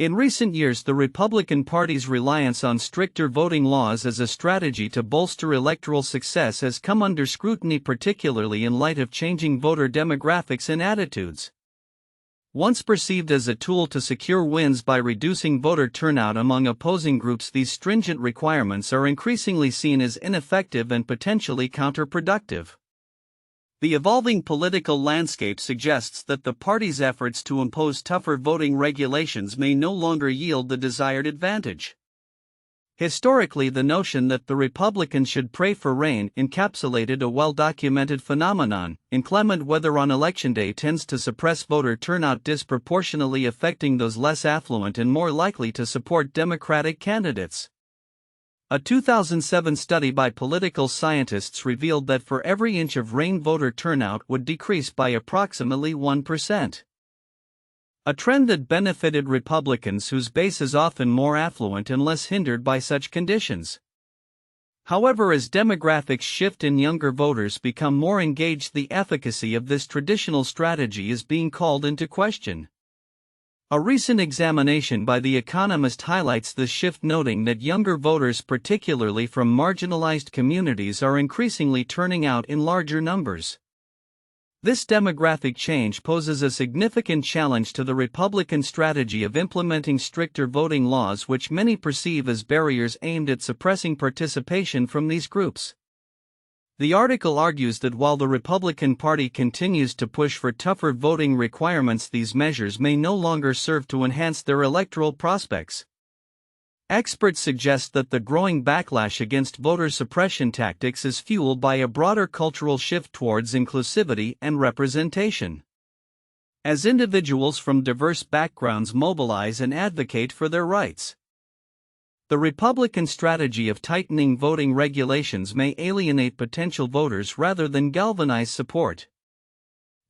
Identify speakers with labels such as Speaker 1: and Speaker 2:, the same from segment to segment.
Speaker 1: In recent years, the Republican Party's reliance on stricter voting laws as a strategy to bolster electoral success has come under scrutiny, particularly in light of changing voter demographics and attitudes. Once perceived as a tool to secure wins by reducing voter turnout among opposing groups, these stringent requirements are increasingly seen as ineffective and potentially counterproductive. The evolving political landscape suggests that the party's efforts to impose tougher voting regulations may no longer yield the desired advantage. Historically, the notion that the Republicans should pray for rain encapsulated a well-documented phenomenon. Inclement weather on Election Day tends to suppress voter turnout, disproportionately affecting those less affluent and more likely to support Democratic candidates. A 2007 study by political scientists revealed that for every inch of rain, voter turnout would decrease by approximately 1%. A trend that benefited Republicans, whose base is often more affluent and less hindered by such conditions. However, as demographics shift and younger voters become more engaged, the efficacy of this traditional strategy is being called into question. A recent examination by The Economist highlights this shift, noting that younger voters, particularly from marginalized communities, are increasingly turning out in larger numbers. This demographic change poses a significant challenge to the Republican strategy of implementing stricter voting laws, which many perceive as barriers aimed at suppressing participation from these groups. The article argues that while the Republican Party continues to push for tougher voting requirements, these measures may no longer serve to enhance their electoral prospects. Experts suggest that the growing backlash against voter suppression tactics is fueled by a broader cultural shift towards inclusivity and representation. As individuals from diverse backgrounds mobilize and advocate for their rights, the Republican strategy of tightening voting regulations may alienate potential voters rather than galvanize support.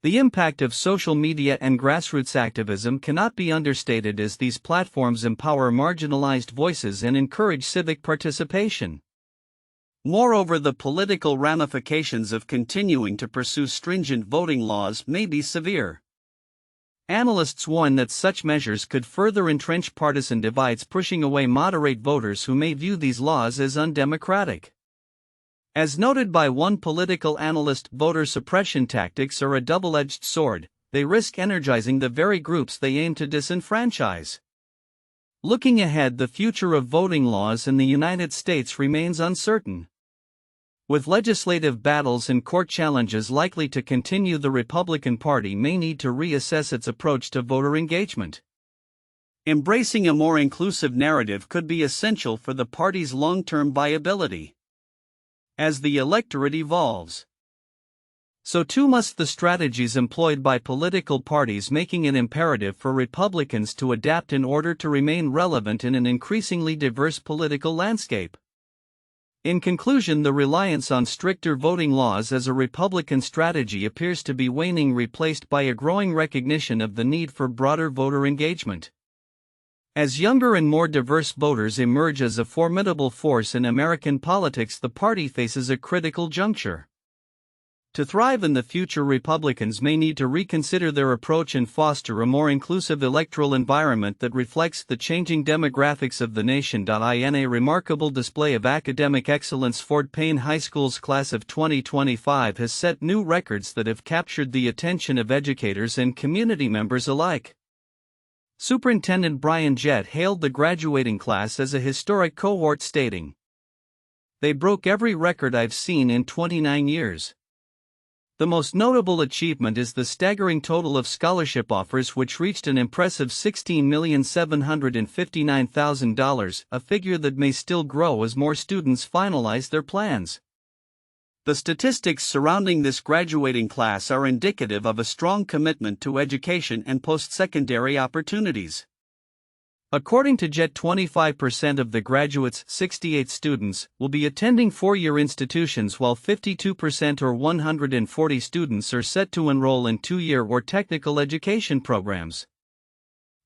Speaker 1: The impact of social media and grassroots activism cannot be understated, as these platforms empower marginalized voices and encourage civic participation. Moreover, the political ramifications of continuing to pursue stringent voting laws may be severe. Analysts warn that such measures could further entrench partisan divides, pushing away moderate voters who may view these laws as undemocratic. As noted by one political analyst, voter suppression tactics are a double-edged sword. They risk energizing the very groups they aim to disenfranchise. Looking ahead, the future of voting laws in the United States remains uncertain. With legislative battles and court challenges likely to continue, the Republican Party may need to reassess its approach to voter engagement. Embracing a more inclusive narrative could be essential for the party's long-term viability. As the electorate evolves, so too must the strategies employed by political parties, making it imperative for Republicans to adapt in order to remain relevant in an increasingly diverse political landscape. In conclusion, the reliance on stricter voting laws as a Republican strategy appears to be waning, replaced by a growing recognition of the need for broader voter engagement. As younger and more diverse voters emerge as a formidable force in American politics, the party faces a critical juncture. To thrive in the future, Republicans may need to reconsider their approach and foster a more inclusive electoral environment that reflects the changing demographics of the nation. In a remarkable display of academic excellence, Fort Payne High School's class of 2025 has set new records that have captured the attention of educators and community members alike. Superintendent Brian Jett hailed the graduating class as a historic cohort, stating, "They broke every record I've seen in 29 years. The most notable achievement is the staggering total of scholarship offers, which reached an impressive $16,759,000, a figure that may still grow as more students finalize their plans." The statistics surrounding this graduating class are indicative of a strong commitment to education and post-secondary opportunities. According to Jett, 25% of the graduates, 68 students, will be attending four-year institutions, while 52% or 140 students are set to enroll in two-year or technical education programs.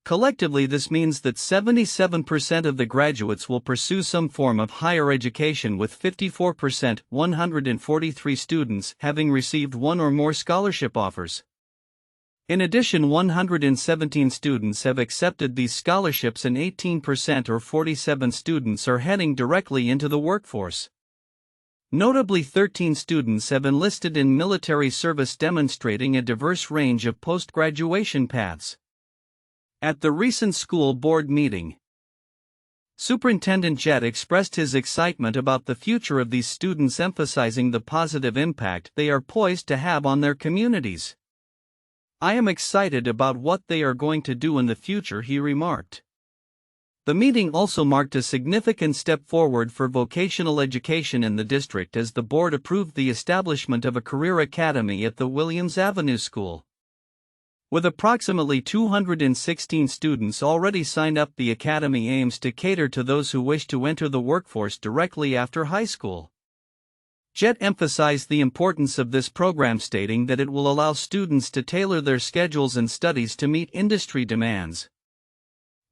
Speaker 1: Collectively, this means that 77% of the graduates will pursue some form of higher education, with 54%, 143 students, having received one or more scholarship offers. In addition, 117 students have accepted these scholarships and 18% or 47 students are heading directly into the workforce. Notably, 13 students have enlisted in military service, demonstrating a diverse range of post-graduation paths. At the recent school board meeting, Superintendent Jett expressed his excitement about the future of these students, emphasizing the positive impact they are poised to have on their communities. "I am excited about what they are going to do in the future," he remarked. The meeting also marked a significant step forward for vocational education in the district, as the board approved the establishment of a career academy at the Williams Avenue School. With approximately 216 students already signed up, the academy aims to cater to those who wish to enter the workforce directly after high school. Jett emphasized the importance of this program, stating that it will allow students to tailor their schedules and studies to meet industry demands.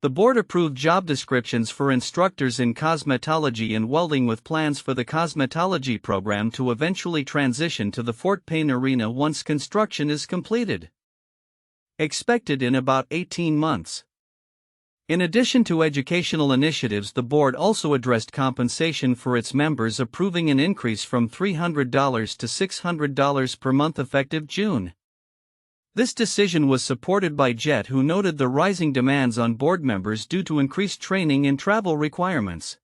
Speaker 1: The board approved job descriptions for instructors in cosmetology and welding, with plans for the cosmetology program to eventually transition to the Fort Payne Arena once construction is completed, expected in about 18 months. In addition to educational initiatives, the board also addressed compensation for its members, approving an increase from $300 to $600 per month effective June. This decision was supported by Jett, who noted the rising demands on board members due to increased training and travel requirements.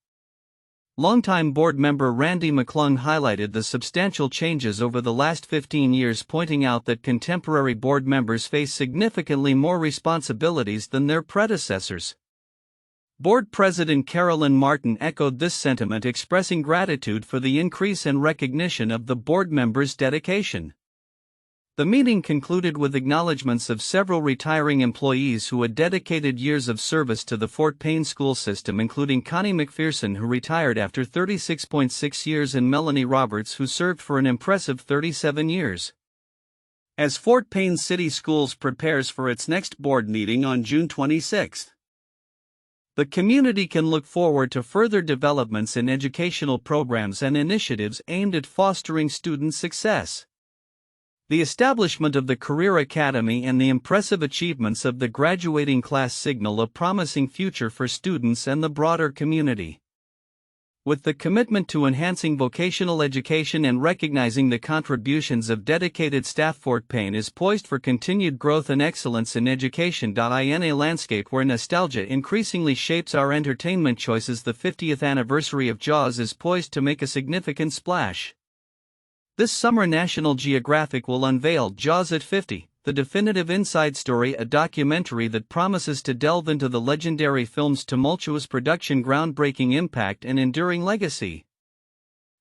Speaker 1: Longtime board member Randy McClung highlighted the substantial changes over the last 15 years, pointing out that contemporary board members face significantly more responsibilities than their predecessors. Board President Carolyn Martin echoed this sentiment, expressing gratitude for the increase and recognition of the board members' dedication. The meeting concluded with acknowledgments of several retiring employees who had dedicated years of service to the Fort Payne school system, including Connie McPherson, who retired after 36.6 years, and Melanie Roberts, who served for an impressive 37 years. As Fort Payne City Schools prepares for its next board meeting on June 26, the community can look forward to further developments in educational programs and initiatives aimed at fostering student success. The establishment of the Career Academy and the impressive achievements of the graduating class signal a promising future for students and the broader community. With the commitment to enhancing vocational education and recognizing the contributions of dedicated staff, Fort Payne is poised for continued growth and excellence in education. In a landscape where nostalgia increasingly shapes our entertainment choices, the 50th anniversary of Jaws is poised to make a significant splash. This summer, National Geographic will unveil Jaws at 50, the definitive inside story, a documentary that promises to delve into the legendary film's tumultuous production, groundbreaking impact, and enduring legacy.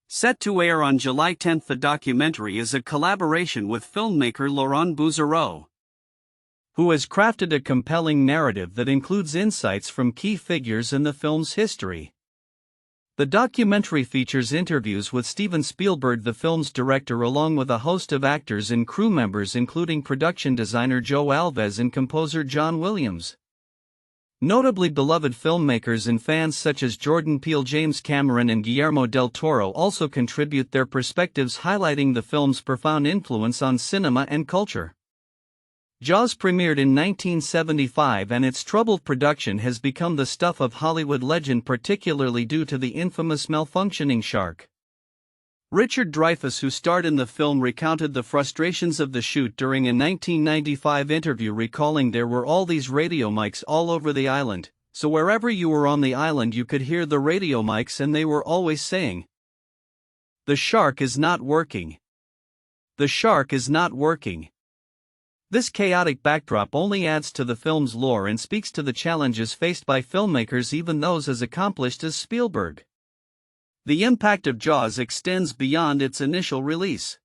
Speaker 1: Set to air on July 10, the documentary is a collaboration with filmmaker Laurent Bouzereau, who has crafted a compelling narrative that includes insights from key figures in the film's history. The documentary features interviews with Steven Spielberg, the film's director, along with a host of actors and crew members, including production designer Joe Alves and composer John Williams. Notably beloved filmmakers and fans such as Jordan Peele, James Cameron, and Guillermo del Toro also contribute their perspectives, highlighting the film's profound influence on cinema and culture. Jaws premiered in 1975, and its troubled production has become the stuff of Hollywood legend, particularly due to the infamous malfunctioning shark. Richard Dreyfuss, who starred in the film, recounted the frustrations of the shoot during a 1995 interview, recalling, "There were all these radio mics all over the island, so wherever you were on the island you could hear the radio mics, and they were always saying, 'The shark is not working. The shark is not working.'" This chaotic backdrop only adds to the film's lore and speaks to the challenges faced by filmmakers, even those as accomplished as Spielberg. The impact of Jaws extends beyond its initial release.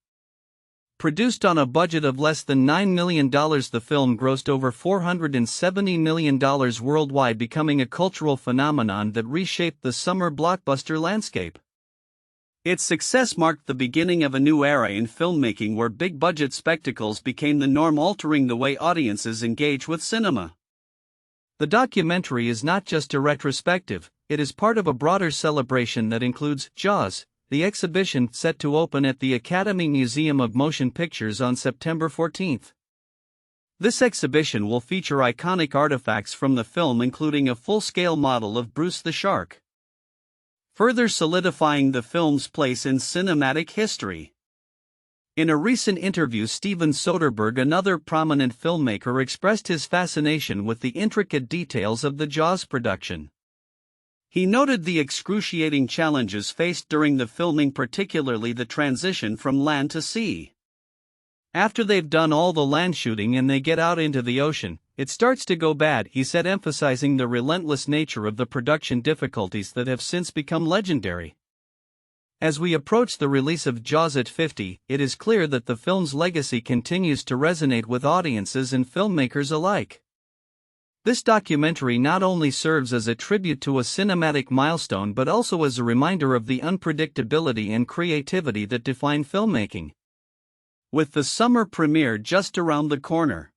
Speaker 1: Produced on a budget of less than $9 million, the film grossed over $470 million worldwide, becoming a cultural phenomenon that reshaped the summer blockbuster landscape. Its success marked the beginning of a new era in filmmaking, where big-budget spectacles became the norm, altering the way audiences engage with cinema. The documentary is not just a retrospective, it is part of a broader celebration that includes Jaws, the exhibition set to open at the Academy Museum of Motion Pictures on September 14. This exhibition will feature iconic artifacts from the film, including a full-scale model of Bruce the Shark, further solidifying the film's place in cinematic history. In a recent interview, Steven Soderbergh, another prominent filmmaker, expressed his fascination with the intricate details of the Jaws production. He noted the excruciating challenges faced during the filming, particularly the transition from land to sea. After they've done all the land shooting and they get out into the ocean, it starts to go bad, he said, emphasizing the relentless nature of the production difficulties that have since become legendary. As we approach the release of Jaws at 50, it is clear that the film's legacy continues to resonate with audiences and filmmakers alike. This documentary not only serves as a tribute to a cinematic milestone but also as a reminder of the unpredictability and creativity that define filmmaking. With the summer premiere just around the corner,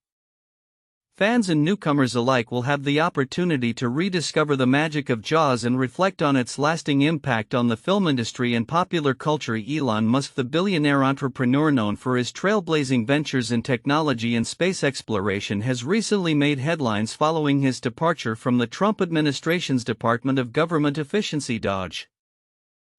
Speaker 1: fans and newcomers alike will have the opportunity to rediscover the magic of Jaws and reflect on its lasting impact on the film industry and popular culture. Elon Musk, the billionaire entrepreneur known for his trailblazing ventures in technology and space exploration, has recently made headlines following his departure from the Trump administration's Department of Government Efficiency (DOGE).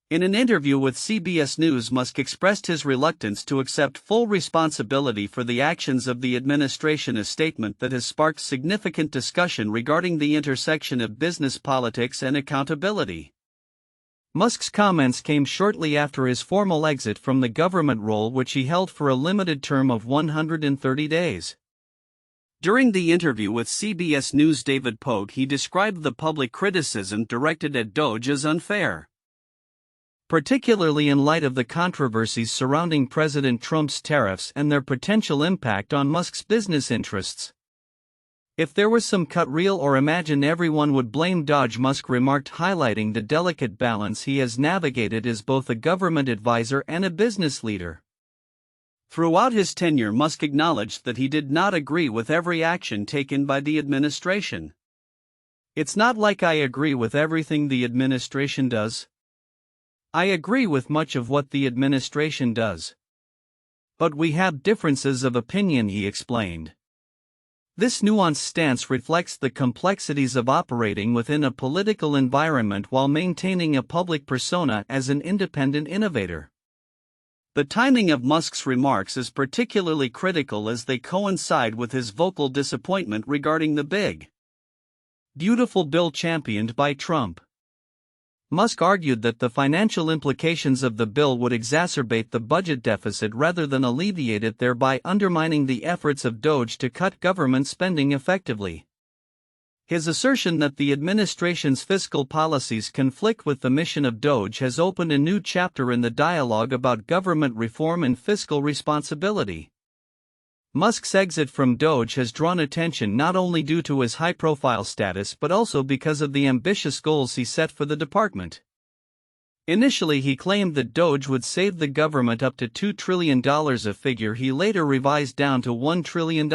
Speaker 1: In an interview with CBS News, Musk expressed his reluctance to accept full responsibility for the actions of the administration, a statement that has sparked significant discussion regarding the intersection of business politics and accountability. Musk's comments came shortly after his formal exit from the government role, which he held for a limited term of 130 days. During the interview with CBS News' David Pogue, he described the public criticism directed at DOGE as unfair, particularly in light of the controversies surrounding President Trump's tariffs and their potential impact on Musk's business interests. "If there was some cut, real or imagined, everyone would blame DOGE," Musk remarked, highlighting the delicate balance he has navigated as both a government advisor and a business leader. Throughout his tenure, Musk acknowledged that he did not agree with every action taken by the administration. "It's not like I agree with everything the administration does. I agree with much of what the administration does. But we have differences of opinion," he explained. This nuanced stance reflects the complexities of operating within a political environment while maintaining a public persona as an independent innovator. The timing of Musk's remarks is particularly critical as they coincide with his vocal disappointment regarding the big, beautiful bill championed by Trump. Musk argued that the financial implications of the bill would exacerbate the budget deficit rather than alleviate it, thereby undermining the efforts of DOGE to cut government spending effectively. His assertion that the administration's fiscal policies conflict with the mission of DOGE has opened a new chapter in the dialogue about government reform and fiscal responsibility. Musk's exit from DOGE has drawn attention not only due to his high-profile status but also because of the ambitious goals he set for the department. Initially, he claimed that DOGE would save the government up to $2 trillion, a figure he later revised down to $1 trillion.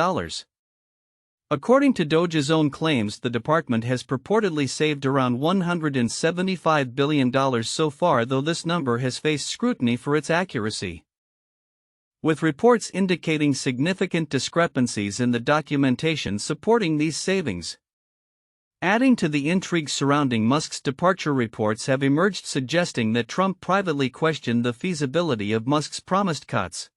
Speaker 1: According to DOGE's own claims, the department has purportedly saved around $175 billion so far, though this number has faced scrutiny for its accuracy, with reports indicating significant discrepancies in the documentation supporting these savings. Adding to the intrigue surrounding Musk's departure, reports have emerged suggesting that Trump privately questioned the feasibility of Musk's promised cuts.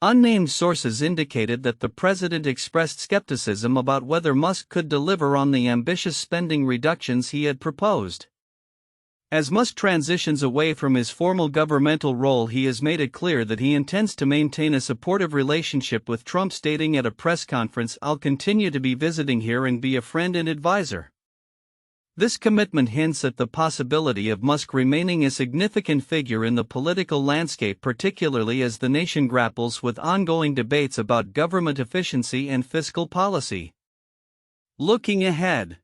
Speaker 1: Unnamed sources indicated that the president expressed skepticism about whether Musk could deliver on the ambitious spending reductions he had proposed. As Musk transitions away from his formal governmental role, he has made it clear that he intends to maintain a supportive relationship with Trump, stating at a press conference, "I'll continue to be visiting here and be a friend and advisor." This commitment hints at the possibility of Musk remaining a significant figure in the political landscape, particularly as the nation grapples with ongoing debates about government efficiency and fiscal policy. Looking ahead,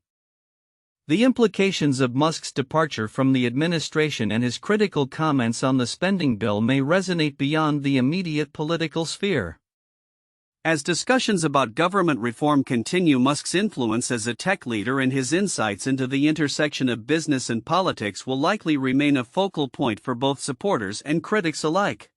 Speaker 1: the implications of Musk's departure from the administration and his critical comments on the spending bill may resonate beyond the immediate political sphere. As discussions about government reform continue, Musk's influence as a tech leader and his insights into the intersection of business and politics will likely remain a focal point for both supporters and critics alike.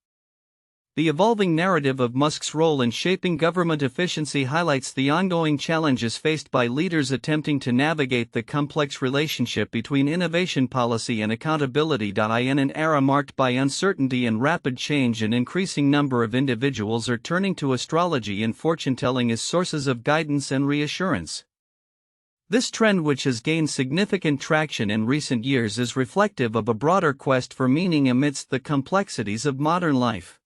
Speaker 1: The evolving narrative of Musk's role in shaping government efficiency highlights the ongoing challenges faced by leaders attempting to navigate the complex relationship between innovation policy and accountability. In an era marked by uncertainty and rapid change, an increasing number of individuals are turning to astrology and fortune-telling as sources of guidance and reassurance. This trend, which has gained significant traction in recent years, is reflective of a broader quest for meaning amidst the complexities of modern life.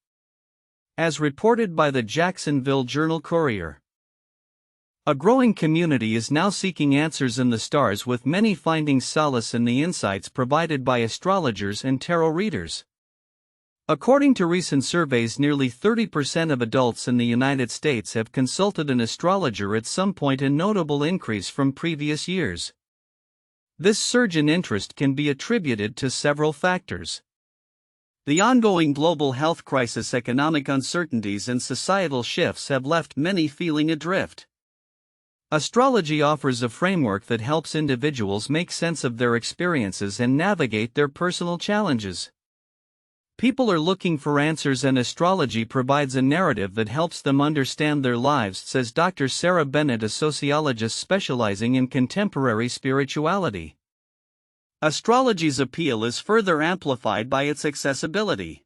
Speaker 1: As reported by the Jacksonville Journal-Courier, a growing community is now seeking answers in the stars, with many finding solace in the insights provided by astrologers and tarot readers. According to recent surveys, nearly 30% of adults in the United States have consulted an astrologer at some point, a notable increase from previous years. This surge in interest can be attributed to several factors. The ongoing global health crisis, economic uncertainties, and societal shifts have left many feeling adrift. Astrology offers a framework that helps individuals make sense of their experiences and navigate their personal challenges. People are looking for answers, and astrology provides a narrative that helps them understand their lives, says Dr. Sarah Bennett, a sociologist specializing in contemporary spirituality. Astrology's appeal is further amplified by its accessibility.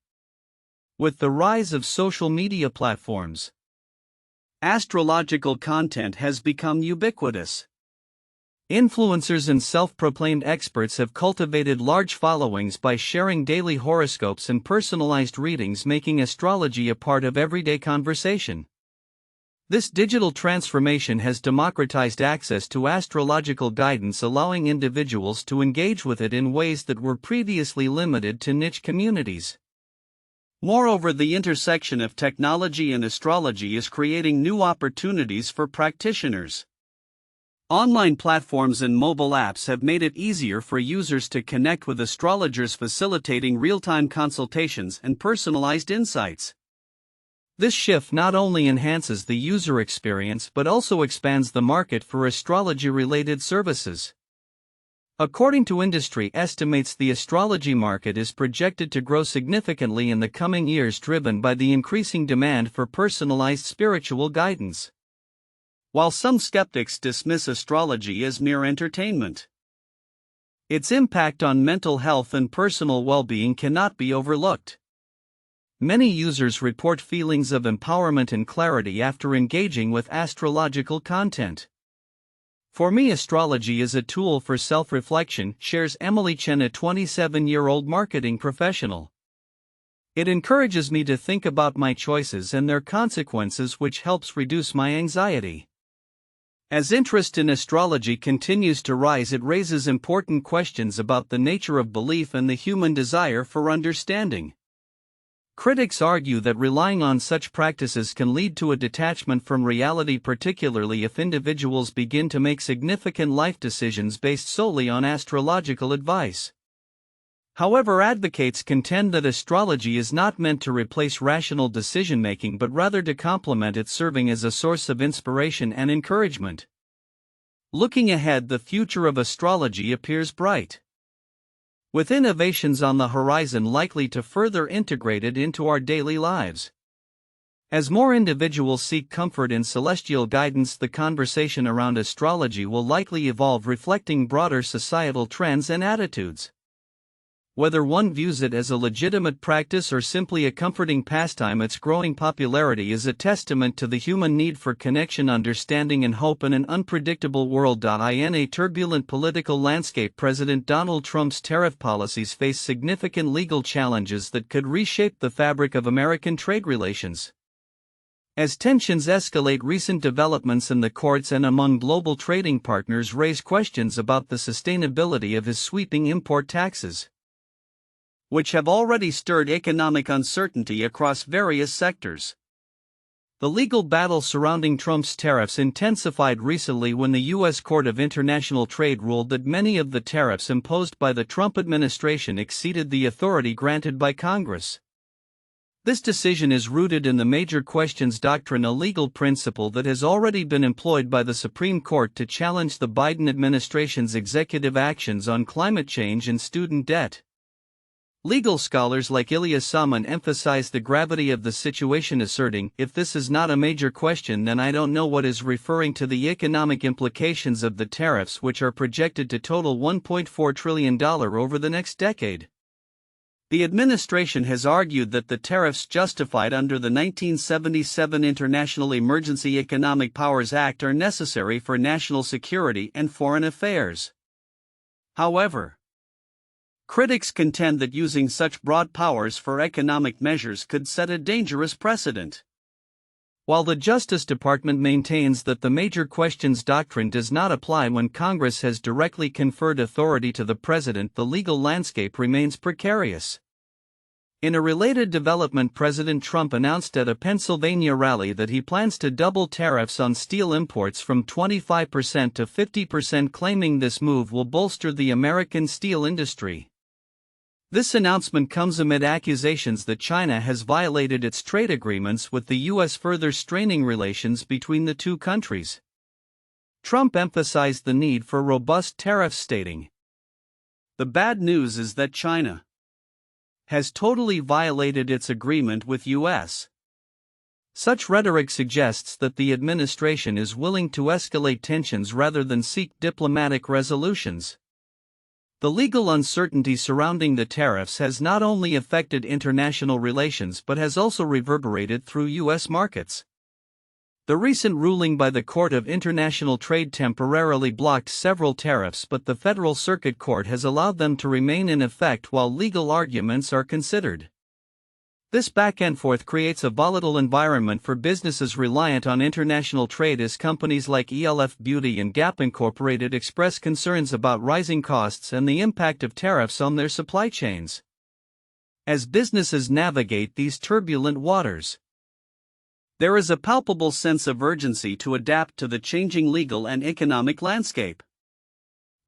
Speaker 1: With the rise of social media platforms, astrological content has become ubiquitous. Influencers and self-proclaimed experts have cultivated large followings by sharing daily horoscopes and personalized readings, making astrology a part of everyday conversation. This digital transformation has democratized access to astrological guidance, allowing individuals to engage with it in ways that were previously limited to niche communities. Moreover, the intersection of technology and astrology is creating new opportunities for practitioners. Online platforms and mobile apps have made it easier for users to connect with astrologers, facilitating real-time consultations and personalized insights. This shift not only enhances the user experience but also expands the market for astrology-related services. According to industry estimates, the astrology market is projected to grow significantly in the coming years, driven by the increasing demand for personalized spiritual guidance. While some skeptics dismiss astrology as mere entertainment, its impact on mental health and personal well-being cannot be overlooked. Many users report feelings of empowerment and clarity after engaging with astrological content. For me, astrology is a tool for self-reflection, shares Emily Chen, a 27-year-old marketing professional. It encourages me to think about my choices and their consequences, which helps reduce my anxiety. As interest in astrology continues to rise, it raises important questions about the nature of belief and the human desire for understanding. Critics argue that relying on such practices can lead to a detachment from reality, particularly if individuals begin to make significant life decisions based solely on astrological advice. However, advocates contend that astrology is not meant to replace rational decision-making but rather to complement it, serving as a source of inspiration and encouragement. Looking ahead, the future of astrology appears bright, with innovations on the horizon likely to further integrate it into our daily lives. As more individuals seek comfort in celestial guidance, the conversation around astrology will likely evolve, reflecting broader societal trends and attitudes. Whether one views it as a legitimate practice or simply a comforting pastime, its growing popularity is a testament to the human need for connection, understanding, and hope in an unpredictable world. In a turbulent political landscape, President Donald Trump's tariff policies face significant legal challenges that could reshape the fabric of American trade relations. As tensions escalate, recent developments in the courts and among global trading partners raise questions about the sustainability of his sweeping import taxes, which have already stirred economic uncertainty across various sectors. The legal battle surrounding Trump's tariffs intensified recently when the U.S. Court of International Trade ruled that many of the tariffs imposed by the Trump administration exceeded the authority granted by Congress. This decision is rooted in the major questions doctrine, a legal principle that has already been employed by the Supreme Court to challenge the Biden administration's executive actions on climate change and student debt. Legal scholars like Ilya Salmon emphasize the gravity of the situation, asserting, "If this is not a major question, then I don't know what is," referring to the economic implications of the tariffs, which are projected to total $1.4 trillion over the next decade. The administration has argued that the tariffs justified under the 1977 International Emergency Economic Powers Act are necessary for national security and foreign affairs. However, critics contend that using such broad powers for economic measures could set a dangerous precedent. While the Justice Department maintains that the major questions doctrine does not apply when Congress has directly conferred authority to the president, the legal landscape remains precarious. In a related development, President Trump announced at a Pennsylvania rally that he plans to double tariffs on steel imports from 25% to 50%, claiming this move will bolster the American steel industry. This announcement comes amid accusations that China has violated its trade agreements with the U.S., further straining relations between the two countries. Trump emphasized the need for robust tariffs, stating, "The bad news is that China has totally violated its agreement with U.S." Such rhetoric suggests that the administration is willing to escalate tensions rather than seek diplomatic resolutions. The legal uncertainty surrounding the tariffs has not only affected international relations but has also reverberated through U.S. markets. The recent ruling by the Court of International Trade temporarily blocked several tariffs, but the Federal Circuit Court has allowed them to remain in effect while legal arguments are considered. This back and forth creates a volatile environment for businesses reliant on international trade, as companies like ELF Beauty and Gap Incorporated express concerns about rising costs and the impact of tariffs on their supply chains. As businesses navigate these turbulent waters, there is a palpable sense of urgency to adapt to the changing legal and economic landscape.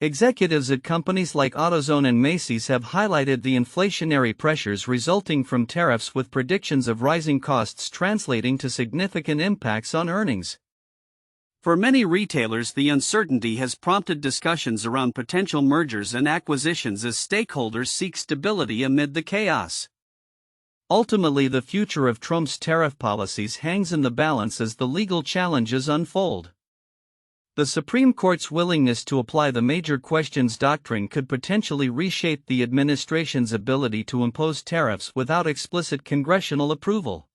Speaker 1: Executives at companies like AutoZone and Macy's have highlighted the inflationary pressures resulting from tariffs, with predictions of rising costs translating to significant impacts on earnings. For many retailers, the uncertainty has prompted discussions around potential mergers and acquisitions as stakeholders seek stability amid the chaos. Ultimately, the future of Trump's tariff policies hangs in the balance as the legal challenges unfold. The Supreme Court's willingness to apply the major questions doctrine could potentially reshape the administration's ability to impose tariffs without explicit congressional approval.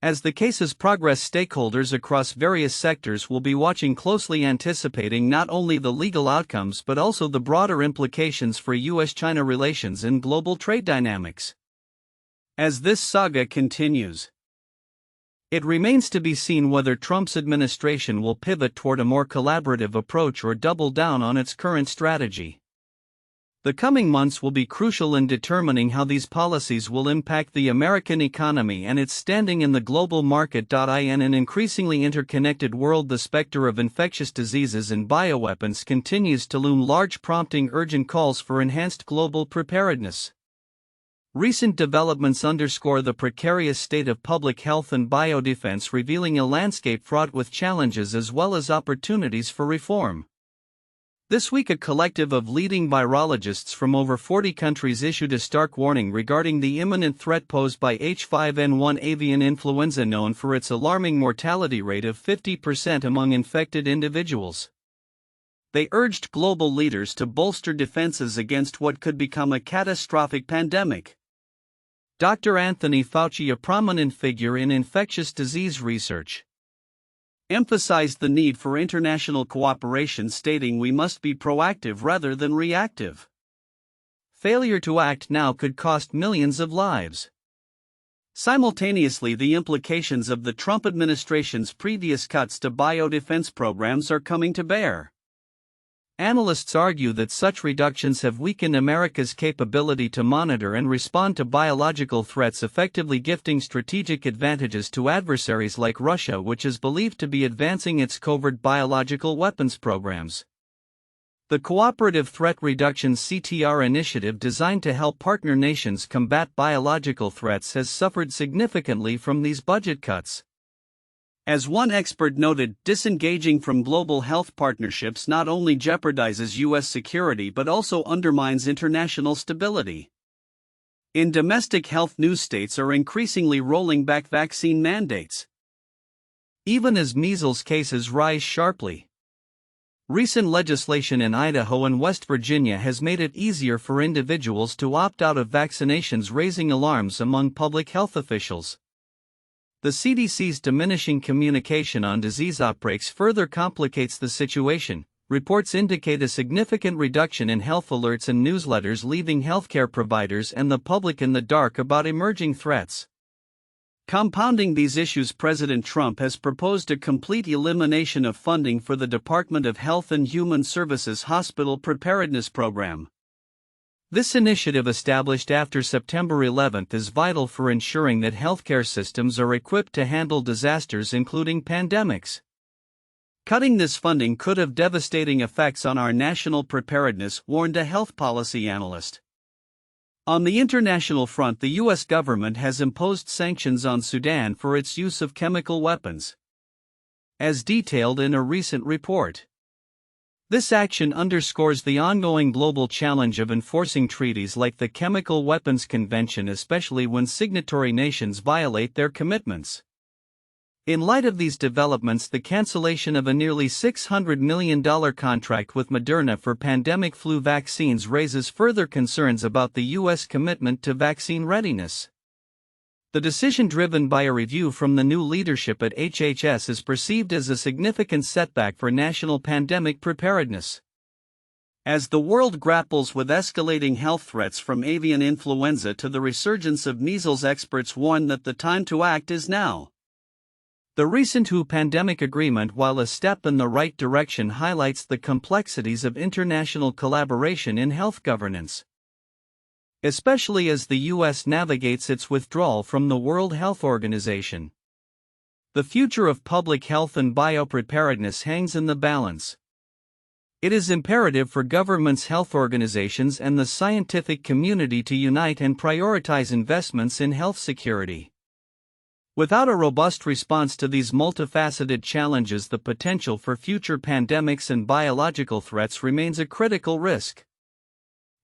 Speaker 1: As the cases progress, stakeholders across various sectors will be watching closely, anticipating not only the legal outcomes but also the broader implications for U.S.-China relations and global trade dynamics. As this saga continues, it remains to be seen whether Trump's administration will pivot toward a more collaborative approach or double down on its current strategy. The coming months will be crucial in determining how these policies will impact the American economy and its standing in the global market. In an increasingly interconnected world, the specter of infectious diseases and bioweapons continues to loom large, prompting urgent calls for enhanced global preparedness. Recent developments underscore the precarious state of public health and biodefense, revealing a landscape fraught with challenges as well as opportunities for reform. This week, a collective of leading virologists from over 40 countries issued a stark warning regarding the imminent threat posed by H5N1 avian influenza, known for its alarming mortality rate of 50% among infected individuals. They urged global leaders to bolster defenses against what could become a catastrophic pandemic. Dr. Anthony Fauci, a prominent figure in infectious disease research, emphasized the need for international cooperation, stating, "We must be proactive rather than reactive. Failure to act now could cost millions of lives." Simultaneously, the implications of the Trump administration's previous cuts to biodefense programs are coming to bear. Analysts argue that such reductions have weakened America's capability to monitor and respond to biological threats, effectively gifting strategic advantages to adversaries like Russia, which is believed to be advancing its covert biological weapons programs. The Cooperative Threat Reduction (CTR) initiative, designed to help partner nations combat biological threats, has suffered significantly from these budget cuts. As one expert noted, disengaging from global health partnerships not only jeopardizes U.S. security but also undermines international stability. In domestic health, news states are increasingly rolling back vaccine mandates, even as measles cases rise sharply. Recent legislation in Idaho and West Virginia has made it easier for individuals to opt out of vaccinations, raising alarms among public health officials. The CDC's diminishing communication on disease outbreaks further complicates the situation. Reports indicate a significant reduction in health alerts and newsletters, leaving healthcare providers and the public in the dark about emerging threats. Compounding these issues, President Trump has proposed a complete elimination of funding for the Department of Health and Human Services Hospital Preparedness Program. This initiative, established after September 11, is vital for ensuring that healthcare systems are equipped to handle disasters, including pandemics. Cutting this funding could have devastating effects on our national preparedness, warned a health policy analyst. On the international front, the U.S. government has imposed sanctions on Sudan for its use of chemical weapons, as detailed in a recent report. This action underscores the ongoing global challenge of enforcing treaties like the Chemical Weapons Convention, especially when signatory nations violate their commitments. In light of these developments, the cancellation of a nearly $600 million contract with Moderna for pandemic flu vaccines raises further concerns about the U.S. commitment to vaccine readiness. The decision, driven by a review from the new leadership at HHS, is perceived as a significant setback for national pandemic preparedness. As the world grapples with escalating health threats from avian influenza to the resurgence of measles, experts warn that the time to act is now. The recent WHO pandemic agreement, while a step in the right direction, highlights the complexities of international collaboration in health governance, especially as the U.S. navigates its withdrawal from the World Health Organization. The future of public health and biopreparedness hangs in the balance. It is imperative for governments, health organizations, and the scientific community to unite and prioritize investments in health security. Without a robust response to these multifaceted challenges, the potential for future pandemics and biological threats remains a critical risk.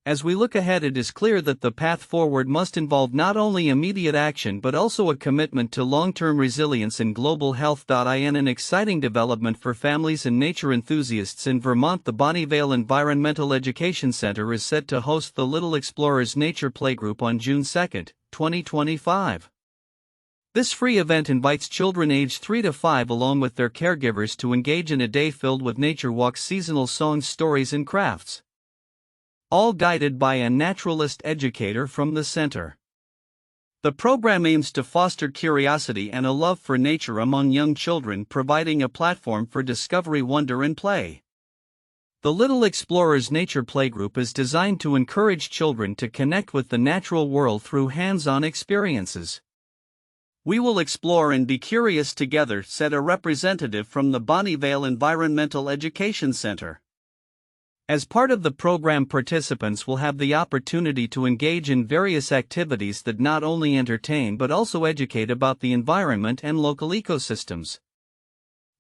Speaker 1: As we look ahead, it is clear that the path forward must involve not only immediate action but also a commitment to long-term resilience and global health. In an exciting development for families and nature enthusiasts in Vermont, the Bonnievale Environmental Education Center is set to host the Little Explorers Nature Playgroup on June 2, 2025. This free event invites children aged 3 to 5 along with their caregivers to engage in a day filled with nature walks, seasonal songs, stories, and crafts, all guided by a naturalist educator from the center. The program aims to foster curiosity and a love for nature among young children, providing a platform for discovery, wonder, and play. The Little Explorers Nature Playgroup is designed to encourage children to connect with the natural world through hands-on experiences. "We will explore and be curious together," said a representative from the Bonnievale Environmental Education Center. As part of the program, participants will have the opportunity to engage in various activities that not only entertain but also educate about the environment and local ecosystems.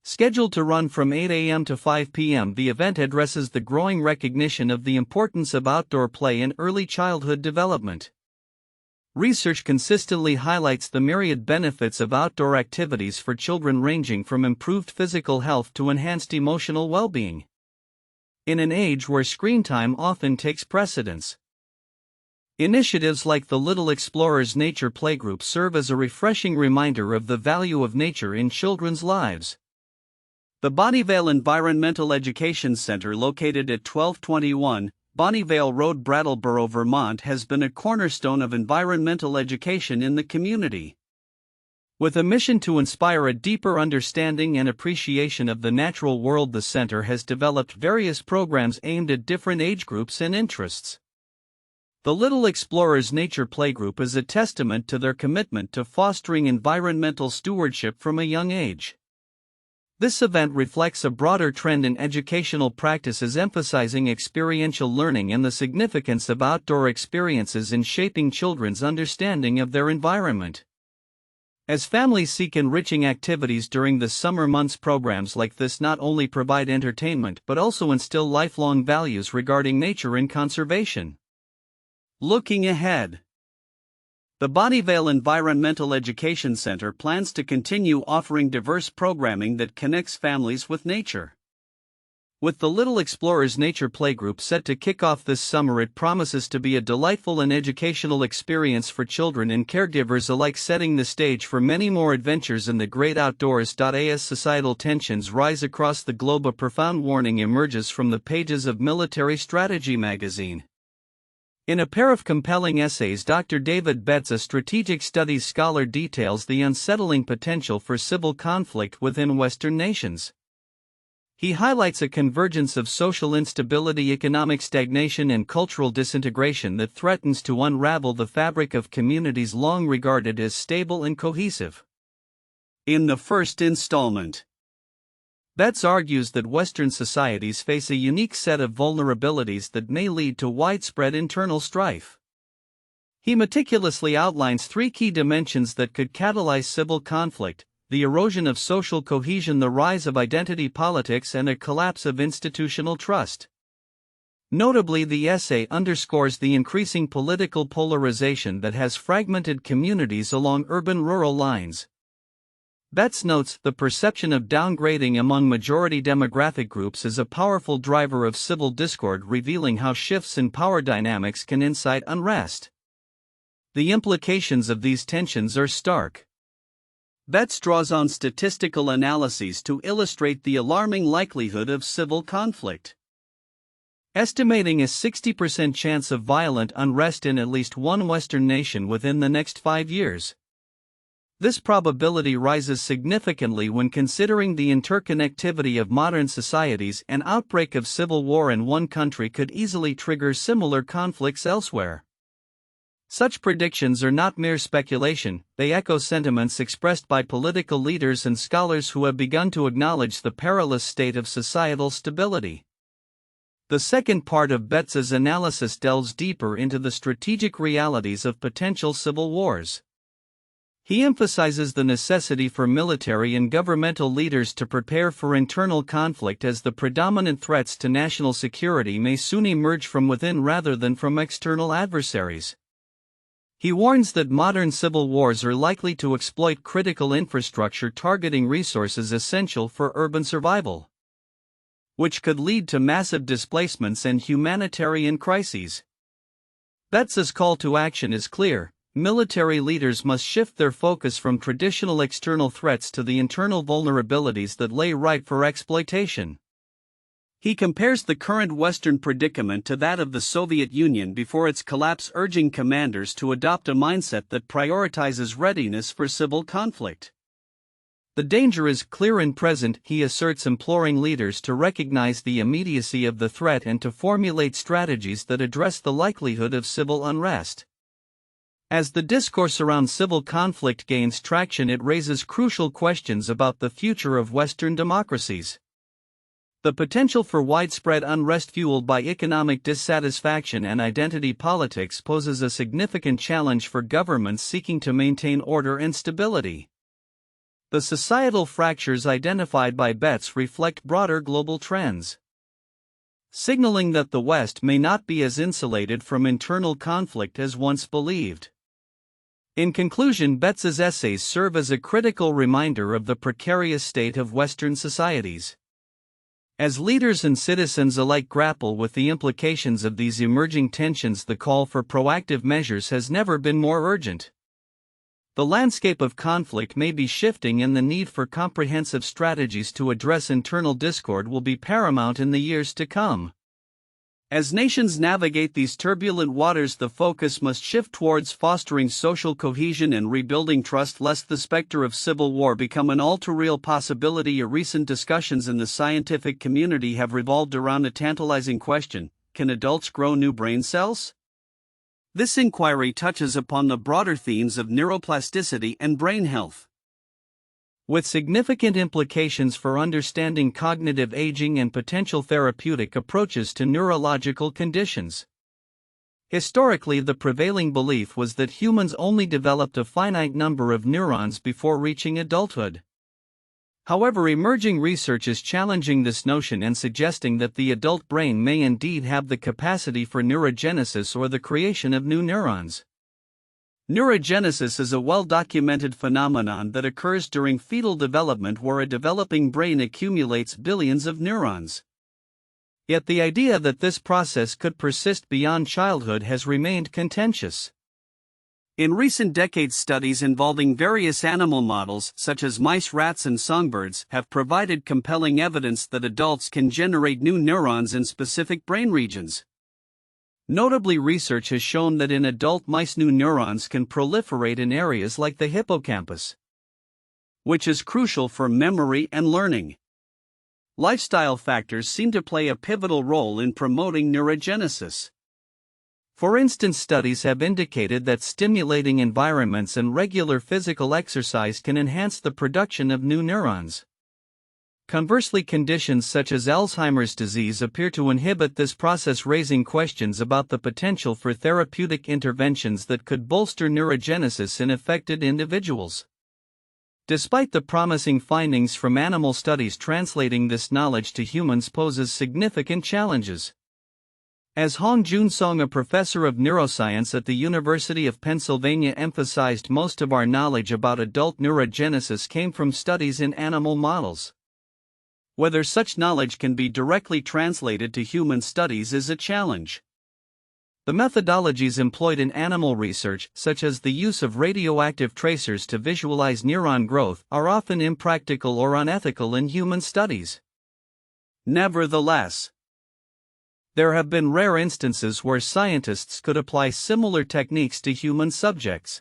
Speaker 1: Scheduled to run from 8 a.m. to 5 p.m., the event addresses the growing recognition of the importance of outdoor play in early childhood development. Research consistently highlights the myriad benefits of outdoor activities for children, ranging from improved physical health to enhanced emotional well-being. In an age where screen time often takes precedence, initiatives like the Little Explorers Nature Playgroup serve as a refreshing reminder of the value of nature in children's lives. The Bonnievale Environmental Education Center, located at 1221 Bonnievale Road, Brattleboro, Vermont, has been a cornerstone of environmental education in the community. With a mission to inspire a deeper understanding and appreciation of the natural world, the center has developed various programs aimed at different age groups and interests. The Little Explorers Nature Playgroup is a testament to their commitment to fostering environmental stewardship from a young age. This event reflects a broader trend in educational practices, emphasizing experiential learning and the significance of outdoor experiences in shaping children's understanding of their environment. As families seek enriching activities during the summer months, programs like this not only provide entertainment but also instill lifelong values regarding nature and conservation. Looking ahead,
Speaker 2: The Bonnievale Environmental Education Center plans to continue offering diverse programming that connects families with nature. With the Little Explorers Nature Playgroup set to kick off this summer, it promises to be a delightful and educational experience for children and caregivers alike, setting the stage for many more adventures in the great outdoors. As societal tensions rise across the globe, a profound warning emerges from the pages of Military Strategy magazine. In a pair of compelling essays, Dr. David Betts, a strategic studies scholar, details the unsettling potential for civil conflict within Western nations. He highlights a convergence of social instability, economic stagnation, and cultural disintegration that threatens to unravel the fabric of communities long regarded as stable and cohesive. In the first installment, Betts argues that Western societies face a unique set of vulnerabilities that may lead to widespread internal strife. He meticulously outlines three key dimensions that could catalyze civil conflict: the erosion of social cohesion, the rise of identity politics, and a collapse of institutional trust. Notably, the essay underscores the increasing political polarization that has fragmented communities along urban-rural lines. Betts notes the perception of downgrading among majority demographic groups is a powerful driver of civil discord, revealing how shifts in power dynamics can incite unrest. The implications of these tensions are stark. Betts draws on statistical analyses to illustrate the alarming likelihood of civil conflict, estimating a 60% chance of violent unrest in at least one Western nation within the next 5 years. This probability rises significantly when considering the interconnectivity of modern societies. An outbreak of civil war in one country could easily trigger similar conflicts elsewhere. Such predictions are not mere speculation, they echo sentiments expressed by political leaders and scholars who have begun to acknowledge the perilous state of societal stability. The second part of Betts's analysis delves deeper into the strategic realities of potential civil wars. He emphasizes the necessity for military and governmental leaders to prepare for internal conflict, as the predominant threats to national security may soon emerge from within rather than from external adversaries. He warns that modern civil wars are likely to exploit critical infrastructure, targeting resources essential for urban survival, which could lead to massive displacements and humanitarian crises. Betts's call to action is clear: military leaders must shift their focus from traditional external threats to the internal vulnerabilities that lay ripe for exploitation. He compares the current Western predicament to that of the Soviet Union before its collapse, urging commanders to adopt a mindset that prioritizes readiness for civil conflict. The danger is clear and present, he asserts, imploring leaders to recognize the immediacy of the threat and to formulate strategies that address the likelihood of civil unrest. As the discourse around civil conflict gains traction, it raises crucial questions about the future of Western democracies. The potential for widespread unrest fueled by economic dissatisfaction and identity politics poses a significant challenge for governments seeking to maintain order and stability. The societal fractures identified by Betts reflect broader global trends, signaling that the West may not be as insulated from internal conflict as once believed. In conclusion, Betts's essays serve as a critical reminder of the precarious state of Western societies. As leaders and citizens alike grapple with the implications of these emerging tensions, the call for proactive measures has never been more urgent. The landscape of conflict may be shifting, and the need for comprehensive strategies to address internal discord will be paramount in the years to come. As nations navigate these turbulent waters, the focus must shift towards fostering social cohesion and rebuilding trust, lest the specter of civil war become an all-too-real possibility. Recent discussions in the scientific community have revolved around a tantalizing question: can adults grow new brain cells? This inquiry touches upon the broader themes of neuroplasticity and brain health, with significant implications for understanding cognitive aging and potential therapeutic approaches to neurological conditions. Historically, the prevailing belief was that humans only developed a finite number of neurons before reaching adulthood. However, emerging research is challenging this notion and suggesting that the adult brain may indeed have the capacity for neurogenesis, or the creation of new neurons. Neurogenesis is a well-documented phenomenon that occurs during fetal development where a developing brain accumulates billions of neurons. Yet the idea that this process could persist beyond childhood has remained contentious. In recent decades, studies involving various animal models, such as mice, rats, and songbirds, have provided compelling evidence that adults can generate new neurons in specific brain regions. Notably, research has shown that in adult mice, new neurons can proliferate in areas like the hippocampus, which is crucial for memory and learning. Lifestyle factors seem to play a pivotal role in promoting neurogenesis. For instance, studies have indicated that stimulating environments and regular physical exercise can enhance the production of new neurons. Conversely, conditions such as Alzheimer's disease appear to inhibit this process, raising questions about the potential for therapeutic interventions that could bolster neurogenesis in affected individuals. Despite the promising findings from animal studies, translating this knowledge to humans poses significant challenges. As Hong-Joon Song, a professor of neuroscience at the University of Pennsylvania, emphasized, most of our knowledge about adult neurogenesis came from studies in animal models. Whether such knowledge can be directly translated to human studies is a challenge. The methodologies employed in animal research, such as the use of radioactive tracers to visualize neuron growth, are often impractical or unethical in human studies. Nevertheless, there have been rare instances where scientists could apply similar techniques to human subjects.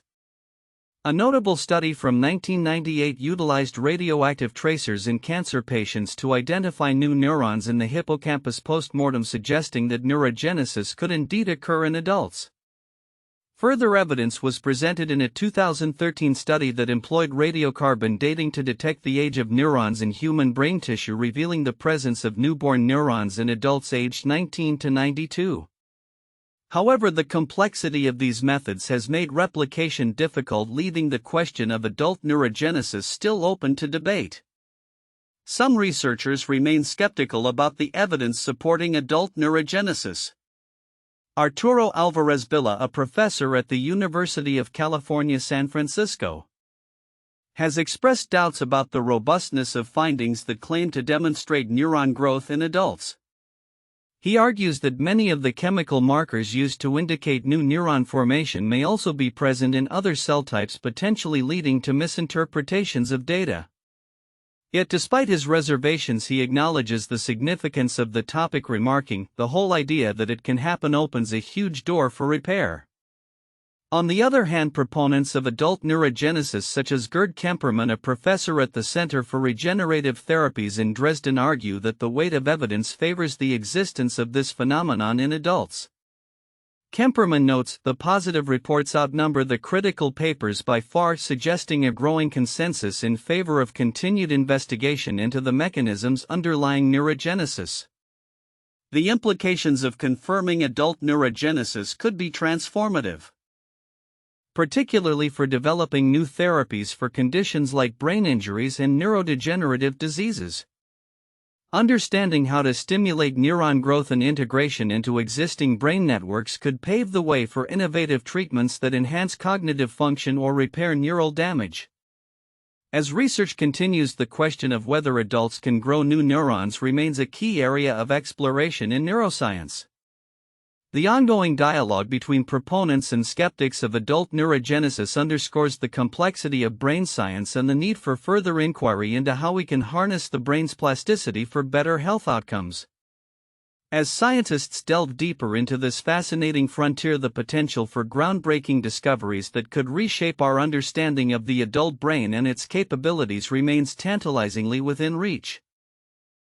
Speaker 2: A notable study from 1998 utilized radioactive tracers in cancer patients to identify new neurons in the hippocampus post-mortem, suggesting that neurogenesis could indeed occur in adults. Further evidence was presented in a 2013 study that employed radiocarbon dating to detect the age of neurons in human brain tissue, revealing the presence of newborn neurons in adults aged 19 to 92. However, the complexity of these methods has made replication difficult, leaving the question of adult neurogenesis still open to debate. Some researchers remain skeptical about the evidence supporting adult neurogenesis. Arturo Alvarez Villa, a professor at the University of California, San Francisco, has expressed doubts about the robustness of findings that claim to demonstrate neuron growth in adults. He argues that many of the chemical markers used to indicate new neuron formation may also be present in other cell types, potentially leading to misinterpretations of data. Yet despite his reservations, he acknowledges the significance of the topic, remarking, "The whole idea that it can happen opens a huge door for repair." On the other hand, proponents of adult neurogenesis such as Gerd Kemperman, a professor at the Center for Regenerative Therapies in Dresden, argue that the weight of evidence favors the existence of this phenomenon in adults. Kemperman notes, "The positive reports outnumber the critical papers by far, suggesting a growing consensus in favor of continued investigation into the mechanisms underlying neurogenesis." The implications of confirming adult neurogenesis could be transformative, particularly for developing new therapies for conditions like brain injuries and neurodegenerative diseases. Understanding how to stimulate neuron growth and integration into existing brain networks could pave the way for innovative treatments that enhance cognitive function or repair neural damage. As research continues, the question of whether adults can grow new neurons remains a key area of exploration in neuroscience. The ongoing dialogue between proponents and skeptics of adult neurogenesis underscores the complexity of brain science and the need for further inquiry into how we can harness the brain's plasticity for better health outcomes. As scientists delve deeper into this fascinating frontier, the potential for groundbreaking discoveries that could reshape our understanding of the adult brain and its capabilities remains tantalizingly within reach.